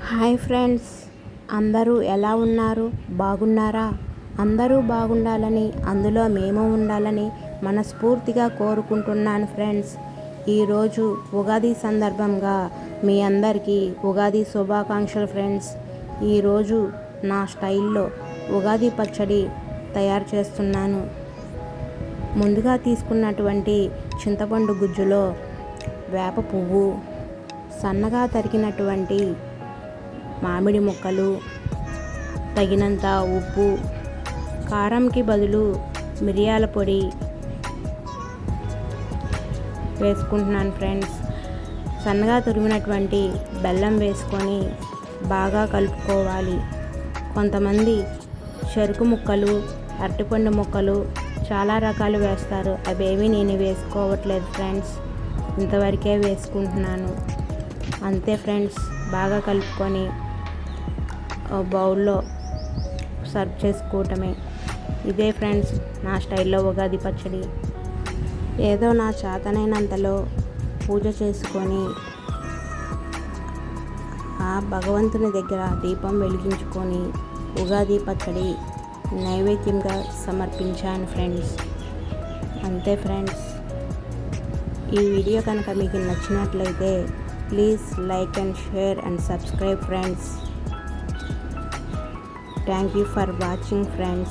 Hi friends, అందరూ ఎలా ఉన్నారు? బాగున్నారా? అందరూ బాగుండాలని, అందులో మేము ఉండాలని మనస్ఫూర్తిగా కోరుకుంటున్నాను ఫ్రెండ్స్. ఈరోజు ఉగాది సందర్భంగా మీ అందరికీ ఉగాది శుభాకాంక్షలు ఫ్రెండ్స్. ఈరోజు నా స్టైల్లో ఉగాది పచ్చడి తయారు చేస్తున్నాను. ముందుగా తీసుకున్నటువంటి చింతపండు గుజ్జులో వేప పువ్వు, సన్నగా తరిగినటువంటి మామిడి ముక్కలు, తగినంత ఉప్పు, కారంకి బదులు మిరియాల పొడి వేసుకుంటున్నాను ఫ్రెండ్స్. సన్నగా తురిమినటువంటి బెల్లం వేసుకొని బాగా కలుపుకోవాలి. కొంతమంది చెరుకు ముక్కలు, అరటిపండు ముక్కలు చాలా రకాలు వేస్తారు. అవేవి నేను వేసుకోవట్లేదు ఫ్రెండ్స్, ఇంతవరకే వేసుకుంటున్నాను. అంతే ఫ్రెండ్స్, బాగా కలుపుకొని బౌల్లో సర్వ్ చేసుకోవటమే. ఇదే ఫ్రెండ్స్ నా స్టైల్లో ఉగాది పచ్చడి. ఏదో నా చేతనైనంతలో పూజ చేసుకొని ఆ భగవంతుని దగ్గర దీపం వెలిగించుకొని ఉగాది పచ్చడి నైవేద్యంగా సమర్పించాను ఫ్రెండ్స్. అంతే ఫ్రెండ్స్, ఈ వీడియో కనుక మీకు నచ్చినట్లయితే please like and share and subscribe friends. Thank you for watching friends.